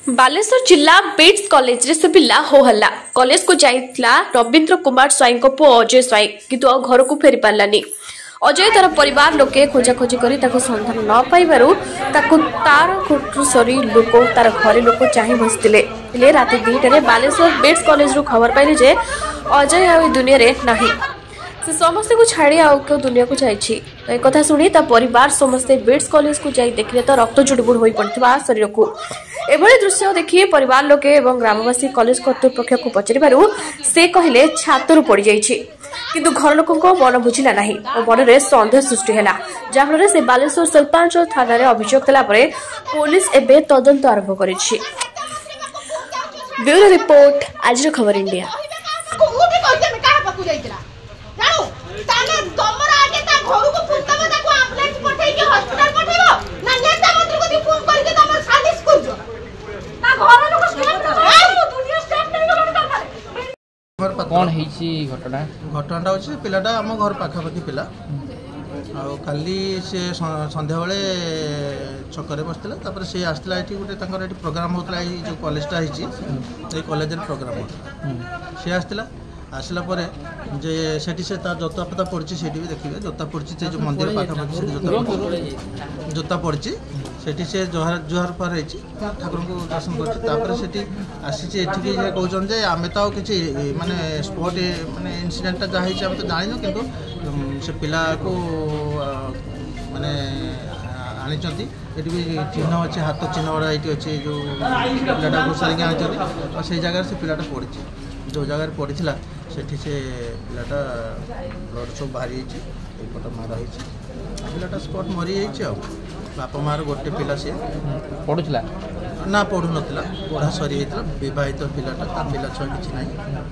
बालेश्वर जिला bits college रे से पिला हो हल्ला कॉलेज को जाइतला रविंद्र कुमार स्वाई को पुओ अजय स्वाई किंतु घर को फेरी पारलानी। अजय तार परिवार लोके खोजाखोजी करी ताको संधान न पाइबारु ताको तार कुटुसरी लोक तार घरे लोक चाहि बसतिले। ले राति 2टारे बालेश्वर बिट्स कॉलेज रु खबर पाइले जे अजय आ दुनिया रे नाही। से समस्ते को छाड़ी आउ क्यों दुनिया को जाइछि। एक कथा सुनी ता परिवार समस्ते बिट्स कॉलेज को जाई देखले तो रक्त जुड़बुड़ होई पड़थिबा शरीर को। एभली दृश्य देखिए परिवार लोके एवं ग्रामवासी कॉलेज कर्तृपक्ष को पचारिबारु से कहले छातरु पड़ी जाइछि किंतु घर लोकन को मन बुझिला नाही और मन रे संदेह सृष्टि हैला जाफଳରେ से बालेश्वर सरपंच थाना रे अभियोग देला परे पुलिस एबे तदंत आरंभ करिछि। ब्यूरो रिपोर्ट आज खबर इंडिया। कौन घटना घटनाटा हूँ पिलाटा आम घर पाखापाखि पिला काली से संध्या बेले छकरे बसला सी आसला ये गोटे प्रोग्राम होता जो कॉलेजटा है कॉलेज प्रोग्राम होता सी आसला आसला जे सेठी से जोता पता पड़ी से भी देखिए जोता पड़ी से जो मंदिर पाखापाखि से जोता पड़ी सेठी से जुहार जुहार पार होती ठाकुर को दर्शन कर आसी कहते आम तो किसी माने स्पॉट माने इनसीडेंटा जहाँ आम तो जान कि से पिला को माने आनी ये भी चिन्ह अच्छे हाथ चिन्ह गुड़ा ये अच्छे जो पिलाटा घुसारिक आनी से जगह से पिलाटा पड़ी जो जगह पड़ी सेठी से पिलाटा ब्लड सब बाहरी पट मार पिलाटा स्पॉट मरी बापा मार गोटे पिला सी पढ़ुला ना पढ़ु ना पढ़ा सरी बहित पिलाटा पिला छुआ किसी ना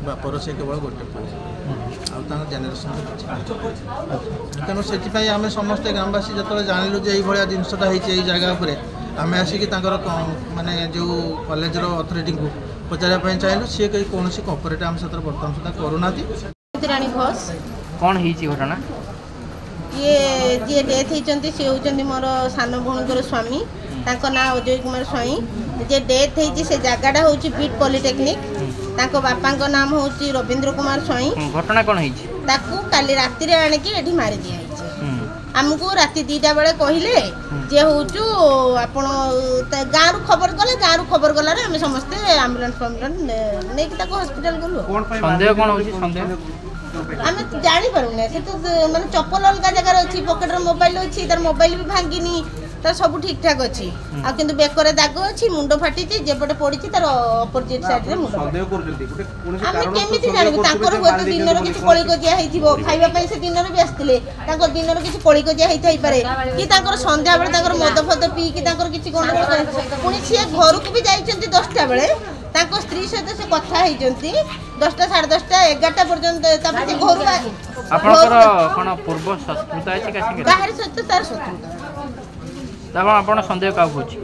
बापर से केवल गोटे पुआ जेनेरेशन तेणु से आम समस्त ग्रामवासी जो जानलु जे भाया जिनसटा होती जगह पर आम आसिक माने जो कॉलेज अथॉरिटी को पचारे चाहलु सी कहीं कौन कॉपरेट आम सहित बर्तमान सुधा करूना। कौन घटना ये जी डेथ होती सी होती मोर सान भौणीर स्वामी ना अजय कुमार स्वाई जे डेथ होती से जगहटा हूँ बीट पॉलिटेक्निक बापा नाम हूँ रविंद्र कुमार स्वाई। घटना कौन काली राति आणिकी मारी दिखाई आमको राति 2टा बेले कहले जे हूँ आपण गाँव खबर गले गाँव खबर गलार आम समस्ते आम्बुलांस फाम्बुलांस नहीं हॉस्पिटल गलु आम जानी पारूना से तो माने चप्पल अलग जगह अच्छी पकेट मोबाइल अच्छी तार मोबाइल भी भांगिनी तार सब ठीक ठाक अच्छी आ किंतु बेकर दाग अच्छी मुंड फाटी जेपटे पड़ी तार अपोजिट साइड रे मुंड आम केमिति जानबु तांकर होत दिनर किछि कळी गजिया हेतिबो खाइबा पई से दिनर भी आस्तिले तांकर दिनर किछि कळी गजिया हेथाई पारे कि तांकर संध्या बेले तांकर मद फद पी कि तांकर किछि गंड पुनी से घर को भी जाइछन्ती 10टा बेले तांको स्त्री सहित से कथा होइछन्ती 10टा 10:30 11टा पर्यंत तापर घर आपनकर कोन पूर्व शत्रुता अछि कासी बाहर सहित तार शत्रुता तब आपण संदेह का होछि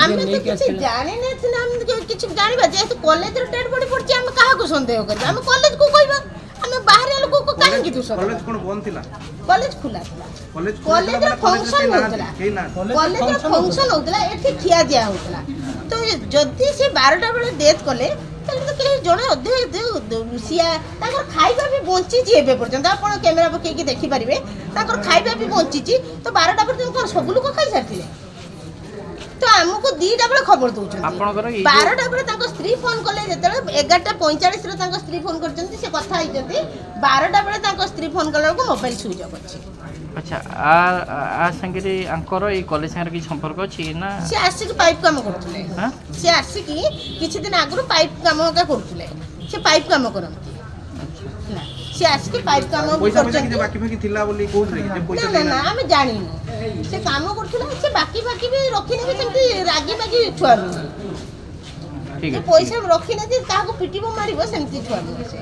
हम तो किछि जाने नै हम किछि जानिबा जे कॉलेज रे डेड बॉडी पड़छि हम काहा को संदेह करि हम कॉलेज को कहबा हम बाहर लोग को काहे कि दूसरा कॉलेज कोन बंद थिला कॉलेज खुला थिला कॉलेज रे फंक्शन होतला कॉलेज रे फंक्शन होतला एठी खिया दिया होतला तो जदी से 12टा बेले डेथ कले तो कहीं जड़े अधे सिया खाइबा भी बंची एवं पर्यटन आप कैमेरा पकईकि देखिपारे खाइबा भी बंची तो 12टा पर्यटन सब लोग खाई सारी तो आमको 2टा बेले खबर दौरान 12टा बेले स्त्री फोन कले जो 11:45 स्त्री फोन कर कथा 12टा बेले स्त्री फोन कला मोबाइल स्विच ऑफ अच्छी। अच्छा आ संगे आंकर ए कॉलेज संगे की संपर्क अछि ना से आसिक पाइप काम करथले हां से आसिक किछि दिन आगु पाइप काम का करथले से पाइप काम करथि ना से आसिक पाइप काम करथि बाकी बाकी थिला बोली कोन रे जे पैसा ना हम जानि से काम करथले से बाकी बाकी भी रखिने भी सेमति रागी बागी छुआ ठीक है पैसा रखिने जे काको पिटिबो मारिबो सेमति छुआ से